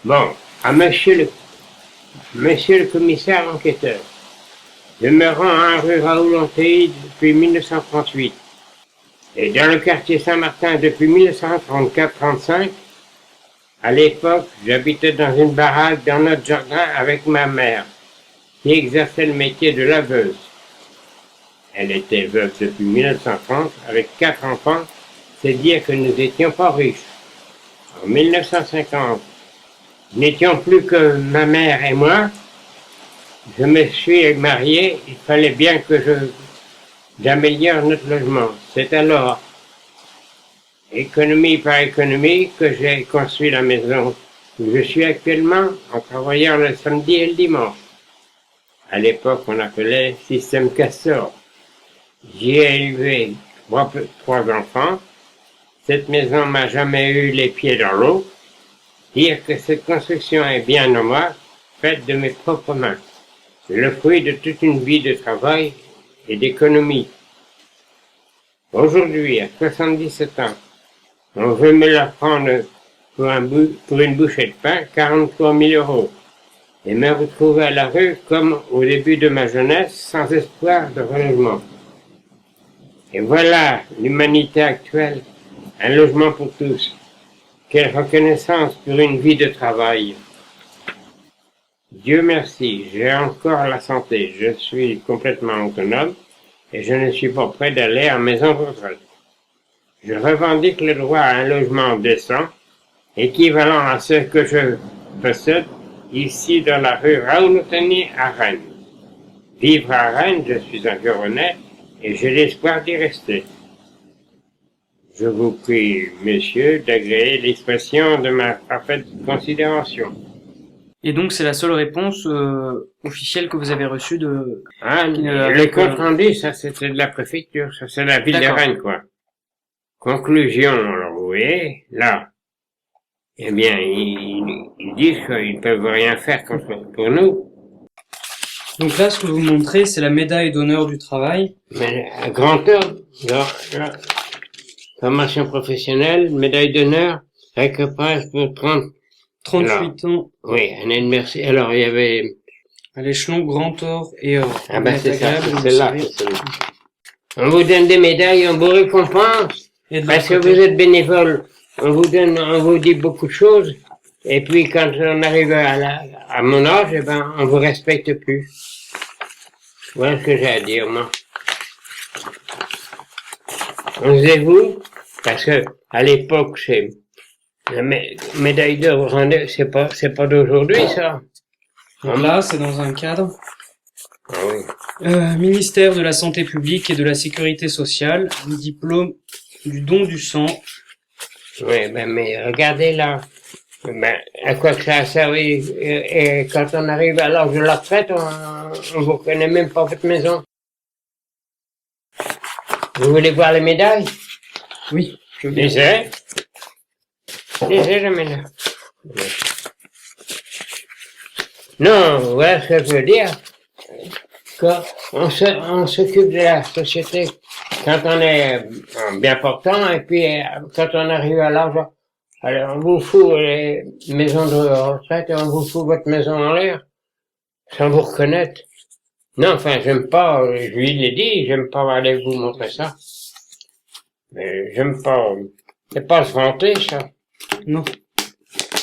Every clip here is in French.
Bon, à monsieur le commissaire enquêteur, demeurant à rue Raoul-Antéi depuis 1938 et dans le quartier Saint-Martin depuis 1934-35, à l'époque, j'habitais dans une baraque dans notre jardin avec ma mère, qui exerçait le métier de laveuse. Elle était veuve depuis 1930, avec 4 enfants, c'est dire que nous n'étions pas riches. En 1950, n'étions plus que ma mère et moi. Je me suis marié, il fallait bien que j'améliore notre logement. C'est alors, économie par économie, que j'ai construit la maison où je suis actuellement en travaillant le samedi et le dimanche. À l'époque, on appelait système Castor. J'y ai élevé 3 enfants. Cette maison m'a jamais eu les pieds dans l'eau. Dire que cette construction est bien à moi, faite de mes propres mains. C'est le fruit de toute une vie de travail et d'économie. Aujourd'hui, à 77 ans, on veut me la prendre pour une bouchée de pain, 43 000 €, et me retrouver à la rue comme au début de ma jeunesse, sans espoir de relogement. Et voilà l'humanité actuelle, un logement pour tous. Quelle reconnaissance pour une vie de travail. Dieu merci, j'ai encore la santé, je suis complètement autonome et je ne suis pas prêt d'aller en maison de retraite. Je revendique le droit à un logement décent, équivalent à ce que je possède ici dans la rue Raoul-Antéi à Rennes. Vivre à Rennes, je suis un Gueronnais et j'ai l'espoir d'y rester. Je vous prie, messieurs, d'agréer l'expression de ma parfaite considération. Et donc c'est la seule réponse officielle que vous avez reçue de... Le compte rendu, ça c'était de la préfecture, ça c'est la ville de Rennes, quoi. Conclusion, alors vous voyez, là, eh bien, ils disent qu'ils ne peuvent rien faire pour nous. Donc là, ce que vous montrez, c'est la médaille d'honneur du travail. Mais à grande heure, formation professionnelle, médaille d'honneur, récompense pour 38 ans. Oui, année de merci. Alors, il y avait... À l'échelon grand or et or. Ah ben c'est ça, c'est celle-là. On vous donne des médailles, on vous récompense. Parce que vous êtes bénévole, on vous dit beaucoup de choses. Et puis quand on arrive à mon âge, eh ben, on vous respecte plus. Voilà ce que j'ai à dire, moi. Osez-vous, parce que à l'époque, c'est la médaille d'or, c'est pas d'aujourd'hui, ça. Donc là, c'est dans un cadre. Ah oui. Ministère de la Santé publique et de la Sécurité sociale, diplôme du don du sang. Oui, mais regardez là. Ben, à quoi que ça a servi? Et quand on arrive à l'âge de la retraite, on vous connaît même pas votre maison. Vous voulez voir les médailles? Oui. Lisez les médailles. Non, voilà ce que je veux dire. Quand on s'occupe de la société quand on est bien portant, et puis quand on arrive à l'âge, alors on vous fout les maisons de retraite, on vous fout votre maison en l'air, sans vous reconnaître. Non, enfin, j'aime pas, je lui l'ai dit, j'aime pas aller vous montrer ça. Mais j'aime pas, c'est pas se vanter, ça. Non.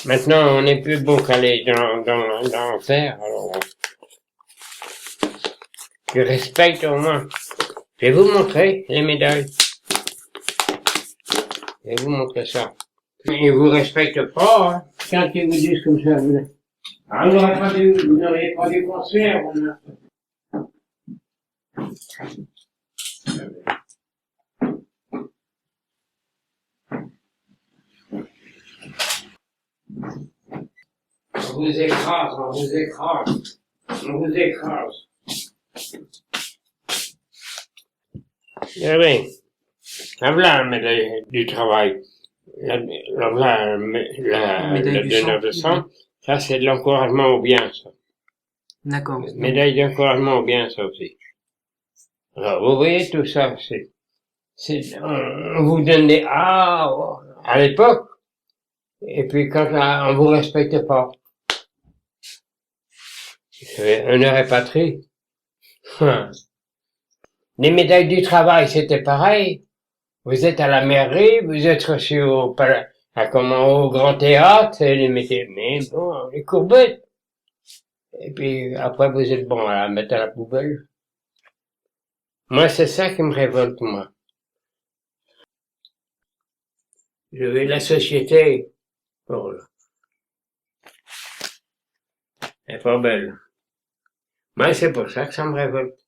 Maintenant, on est plus bon qu'aller dans l'enfer, alors. Je respecte au moins. Je vais vous montrer les médailles. Je vais vous montrer ça. Ils vous respectent pas, hein. Quand ils vous disent comme ça, vous n'auriez pas dû construire, On vous écrase, on vous écrase, on vous écrase. Eh bien, voilà la médaille du travail. La donneur de sang, ça c'est de l'encouragement au bien, ça. D'accord. Médaille d'encouragement au bien, ça aussi. Alors, vous voyez tout ça, on vous donne des à l'époque, Et puis quand on vous respecte pas, honneur et patrie. Les médailles du travail, c'était pareil. Vous êtes à la mairie, vous êtes reçu au Grand Théâtre, et les médailles, mais bon, les courbettes. Et puis après, vous êtes bon à la mettre à la poubelle. Moi, c'est ça qui me révolte, moi. Je veux la société. Oh là. Elle est pas belle. Moi, c'est pour ça que ça me révolte.